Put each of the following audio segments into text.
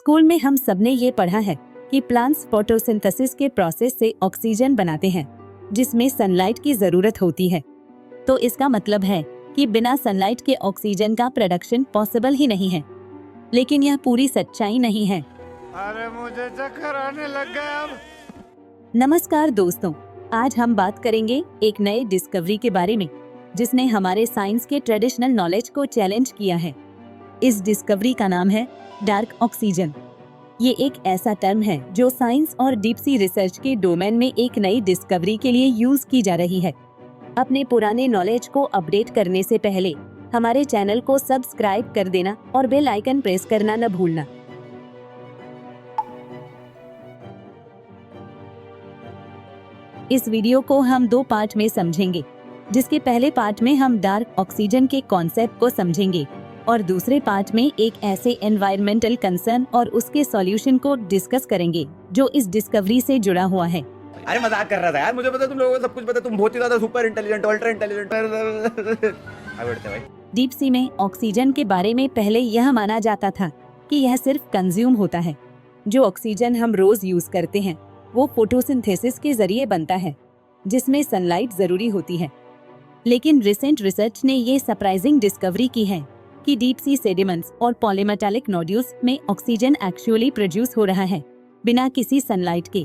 School में हम सबने ये पढ़ा है कि प्लांट्स फोटोसिंथेसिस के प्रोसेस से ऑक्सीजन बनाते हैं, जिसमें सनलाइट की जरूरत होती है। तो इसका मतलब है कि बिना सनलाइट के ऑक्सीजन का प्रोडक्शन पॉसिबल ही नहीं है। लेकिन यह पूरी सच्चाई नहीं है। अरे मुझे चक्कर आने लग गया अब। नमस्कार दोस्तों, आज हम बात करेंगे एक नए डिस्कवरी के बारे में जिसने हमारे साइंस के ट्रेडिशनल नॉलेज को चैलेंज किया है। इस डिस्कवरी का नाम है डार्क ऑक्सीजन। ये एक ऐसा टर्म है जो साइंस और डीप सी रिसर्च के डोमेन में एक नई डिस्कवरी के लिए यूज की जा रही है। अपने पुराने नॉलेज को अपडेट करने से पहले हमारे चैनल को सब्सक्राइब कर देना और बेल आइकन प्रेस करना न भूलना। इस वीडियो को हम 2 पार्ट में समझेंगे, जिसके पहले पार्ट में हम डार्क ऑक्सीजन के कॉन्सेप्ट को समझेंगे और दूसरे पार्ट में एक ऐसे एनवायरमेंटल कंसर्न और उसके सॉल्यूशन को डिस्कस करेंगे जो इस डिस्कवरी से जुड़ा हुआ है। अरे मजाक कर रहा था यार, मुझे पता तुम लोगों को सब कुछ पता, तुम बहुत ही ज्यादा सुपर इंटेलिजेंट, अल्ट्रा इंटेलिजेंट। भाई डीप सी में ऑक्सीजन के बारे में पहले यह माना जाता था कि यह सिर्फ कंज्यूम होता है। जो ऑक्सीजन हम रोज यूज करते हैं वो फोटोसिंथेसिस के जरिए बनता है, जिसमें सनलाइट जरूरी होती है। लेकिन रिसेंट रिसर्च ने ये सरप्राइजिंग डिस्कवरी की है कि डीप सी सेडिमेंट्स और पॉलीमेटालिक नोड्यूल्स में ऑक्सीजन एक्चुअली प्रोड्यूस हो रहा है बिना किसी सनलाइट के।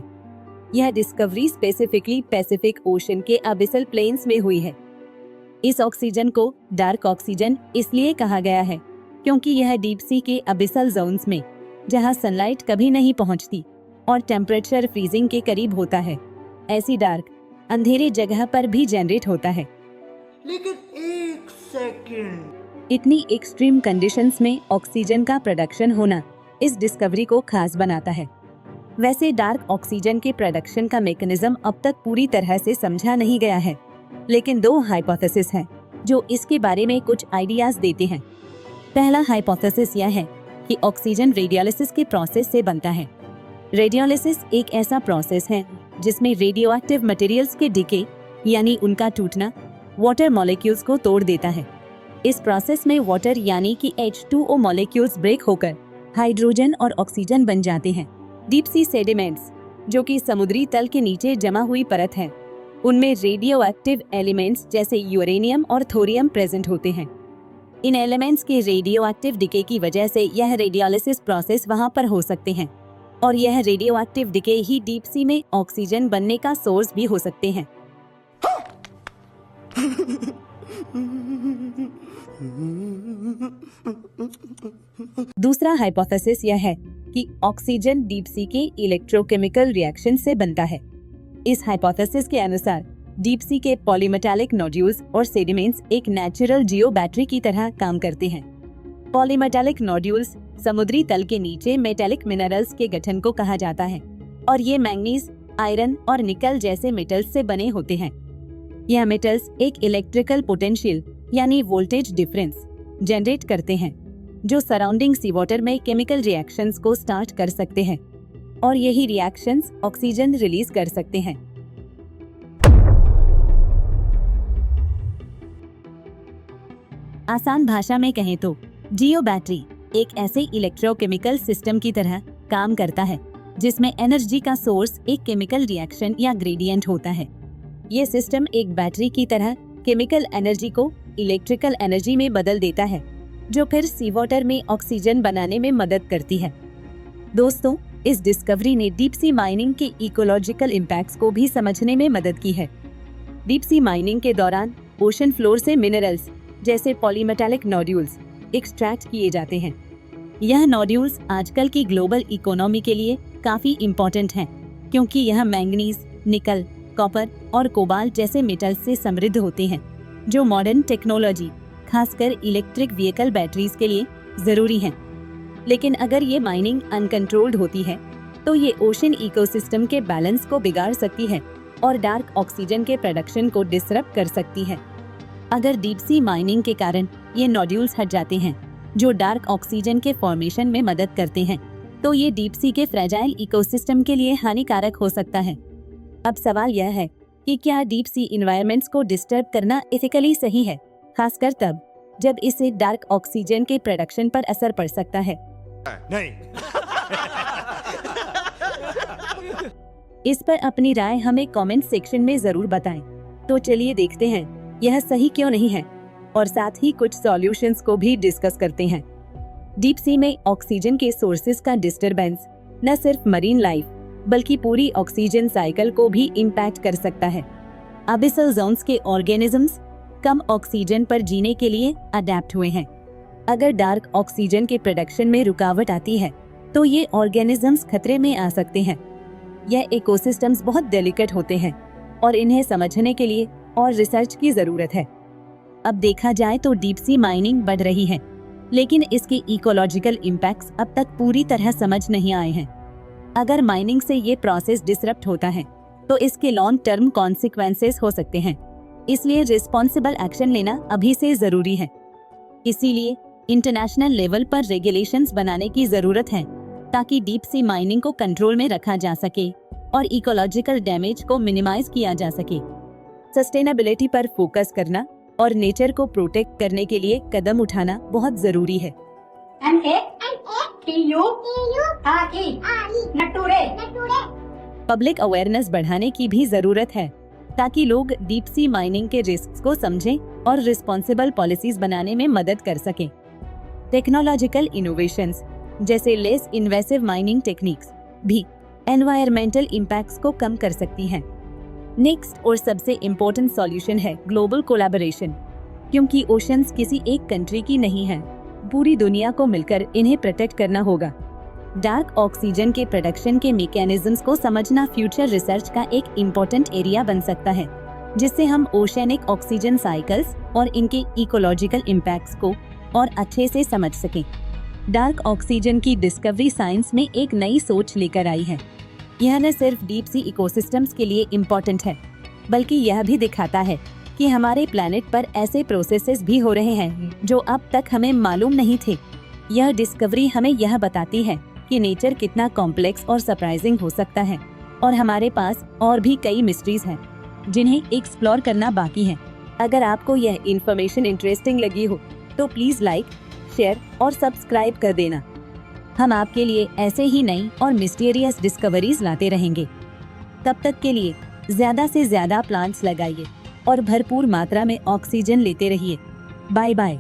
यह डिस्कवरी स्पेसिफिकली पैसिफिक ओशन के अबिसल प्लेन्स में हुई है। इस ऑक्सीजन को डार्क ऑक्सीजन इसलिए कहा गया है क्योंकि यह डीप सी के अबिसल जोन्स में, जहां सनलाइट कभी नहीं पहुंचती और टेम्परेचर फ्रीजिंग के करीब होता है, ऐसी डार्क अंधेरे जगह पर भी जनरेट होता है। लेकिन एक सेकंड, इतनी एक्सट्रीम कंडीशंस में ऑक्सीजन का प्रोडक्शन होना इस डिस्कवरी को खास बनाता है। वैसे डार्क ऑक्सीजन के प्रोडक्शन का मैकेनिज्म अब तक पूरी तरह से समझा नहीं गया है, लेकिन 2 हाइपोथेसिस हैं जो इसके बारे में कुछ आइडियाज देते हैं। पहला हाइपोथेसिस यह है कि ऑक्सीजन रेडियोलिसिस के प्रोसेस से बनता है। रेडियोलिसिस एक ऐसा प्रोसेस है जिसमें रेडियोएक्टिव मटेरियल्स के डिके यानी उनका टूटना वाटर मॉलिक्यूल्स को तोड़ देता है। इस प्रोसेस में वाटर यानी कि H2O मॉलिक्यूल्स ब्रेक होकर हाइड्रोजन और ऑक्सीजन बन जाते हैं। डीप सी सेडिमेंट्स, जो कि समुद्री तल के नीचे जमा हुई परत है, उनमें रेडियोएक्टिव एलिमेंट्स जैसे यूरेनियम और थोरियम प्रेजेंट होते हैं। इन एलिमेंट्स के रेडियोएक्टिव डिके की वजह से यह रेडियोलिसिस प्रोसेस वहां पर हो सकते हैं और यह रेडियोएक्टिव डिके ही डीप सी में ऑक्सीजन बनने का सोर्स भी हो सकते हैं। दूसरा हाइपोथेसिस यह है कि ऑक्सीजन डीप सी के इलेक्ट्रोकेमिकल रिएक्शन से बनता है। इस हाइपोथेसिस के अनुसार डीप सी के पॉलीमेटालिक नोड्यूल्स और सेडिमेंट्स एक नेचुरल जियो बैटरी की तरह काम करते हैं। पॉलीमेटालिक नोड्यूल्स समुद्री तल के नीचे मेटेलिक मिनरल्स के गठन को कहा जाता है और ये मैंगनीज, आयरन और निकल जैसे मेटल्स से बने होते हैं। यह मेटल्स एक इलेक्ट्रिकल पोटेंशियल यानी वोल्टेज डिफरेंस जनरेट करते हैं जो सराउंडिंग सी वाटर में केमिकल रिएक्शंस को स्टार्ट कर सकते हैं और यही रिएक्शंस ऑक्सीजन रिलीज कर सकते हैं। आसान भाषा में कहें तो जियो बैटरी एक ऐसे इलेक्ट्रोकेमिकल सिस्टम की तरह काम करता है जिसमें एनर्जी का सोर्स एक केमिकल रिएक्शन या ग्रेडियंट होता है। ये सिस्टम एक बैटरी की तरह केमिकल एनर्जी को इलेक्ट्रिकल एनर्जी में बदल देता है, जो फिर सी वाटर में ऑक्सीजन बनाने में मदद करती है। दोस्तों, इस डिस्कवरी ने डीप सी माइनिंग के इकोलॉजिकल इम्पैक्ट्स को भी समझने में मदद की है। डीप सी माइनिंग के दौरान ओशन फ्लोर से मिनरल्स जैसे पॉलीमेटालिक नोड्यूल्स एक्सट्रैक्ट किए जाते हैं। यह नोड्यूल्स आजकल की ग्लोबल इकोनॉमी के लिए काफी इम्पोर्टेंट हैं, क्योंकि यह मैंगनीज, निकल, कॉपर और कोबाल्ट जैसे मेटल्स से समृद्ध होते हैं, जो मॉडर्न टेक्नोलॉजी, खासकर इलेक्ट्रिक व्हीकल बैटरीज के लिए जरूरी हैं। लेकिन अगर ये माइनिंग अनकंट्रोल्ड होती है तो ये ओशन इकोसिस्टम के बैलेंस को बिगाड़ सकती है और डार्क ऑक्सीजन के प्रोडक्शन को डिसरप्ट कर सकती है। अगर डीप सी माइनिंग के कारण ये नोड्यूल्स हट जाते हैं जो डार्क ऑक्सीजन के फॉर्मेशन में मदद करते हैं, तो ये डीप सी के फ्रेजाइल इकोसिस्टम के लिए हानिकारक हो सकता है। अब सवाल यह है कि क्या डीप सी इन्वायरमेंट्स को डिस्टर्ब करना एथिकली सही है, खासकर तब जब इससे डार्क ऑक्सीजन के प्रोडक्शन पर असर पड़ सकता है। नहीं। इस पर अपनी राय हमें कमेंट सेक्शन में जरूर बताएं। तो चलिए देखते हैं यह सही क्यों नहीं है और साथ ही कुछ सॉल्यूशंस को भी डिस्कस करते हैं। डीप सी में ऑक्सीजन के सोर्सेज का डिस्टरबेंस न सिर्फ मरीन लाइफ बल्कि पूरी ऑक्सीजन साइकिल को भी इम्पैक्ट कर सकता है। अबिसल जोन्स के ऑर्गेनिजम्स कम ऑक्सीजन पर जीने के लिए अडेप्ट हुए हैं। अगर डार्क ऑक्सीजन के प्रोडक्शन में रुकावट आती है तो ये ऑर्गेनिजम्स खतरे में आ सकते हैं। यह इकोसिस्टम्स बहुत डेलिकेट होते हैं और इन्हें समझने के लिए और रिसर्च की जरूरत है। अब देखा जाए तो डीप सी माइनिंग बढ़ रही है, लेकिन इसके इकोलॉजिकल इम्पैक्ट्स अब तक पूरी तरह समझ नहीं आए हैं। अगर माइनिंग से ये प्रोसेस डिसरप्ट होता है तो इसके लॉन्ग टर्म कॉन्सिक्वेंसेस हो सकते हैं। इसलिए रिस्पॉन्सिबल एक्शन लेना अभी से जरूरी है। इसीलिए इंटरनेशनल लेवल पर रेगुलेशंस बनाने की जरूरत है ताकि डीप सी माइनिंग को कंट्रोल में रखा जा सके और इकोलॉजिकल डैमेज को मिनिमाइज किया जा सके। सस्टेनेबिलिटी पर फोकस करना और नेचर को प्रोटेक्ट करने के लिए कदम उठाना बहुत जरूरी है। पब्लिक अवेयरनेस बढ़ाने की भी जरूरत है ताकि लोग डीप सी माइनिंग के रिस्क को समझें और रिस्पॉन्सिबल पॉलिसीज बनाने में मदद कर सकें। टेक्नोलॉजिकल इनोवेशंस जैसे लेस इन्वेसिव माइनिंग टेक्निक्स भी एनवायरमेंटल इम्पैक्ट्स को कम कर सकती हैं। नेक्स्ट और सबसे इम्पोर्टेंट सॉल्यूशन है ग्लोबल कोलैबोरेशन, क्योंकि ओशंस किसी एक कंट्री की नहीं है, पूरी दुनिया को मिलकर इन्हें प्रोटेक्ट करना होगा। डार्क ऑक्सीजन के प्रोडक्शन के मैकेनिज्म्स को समझना फ्यूचर रिसर्च का एक इम्पोर्टेंट एरिया बन सकता है, जिससे हम ओशनिक ऑक्सीजन साइकिल्स और इनके इकोलॉजिकल इम्पैक्ट्स को और अच्छे से समझ सकें। डार्क ऑक्सीजन की डिस्कवरी साइंस में एक नई सोच लेकर आई है। यह न सिर्फ डीप सी इकोसिस्टम्स के लिए इम्पोर्टेंट है, बल्कि यह भी दिखाता है कि हमारे प्लैनेट पर ऐसे प्रोसेसेस भी हो रहे हैं जो अब तक हमें मालूम नहीं थे। यह डिस्कवरी हमें यह बताती है कि नेचर कितना कॉम्प्लेक्स और सरप्राइजिंग हो सकता है और हमारे पास और भी कई मिस्ट्रीज हैं जिन्हें एक्सप्लोर करना बाकी है। अगर आपको यह इन्फॉर्मेशन इंटरेस्टिंग लगी हो तो प्लीज लाइक, शेयर और सब्सक्राइब कर देना। हम आपके लिए ऐसे ही नई और मिस्टीरियस डिस्कवरीज लाते रहेंगे। तब तक के लिए ज्यादा से ज्यादा प्लांट्स लगाइए और भरपूर मात्रा में ऑक्सीजन लेते रहिए। Bye bye.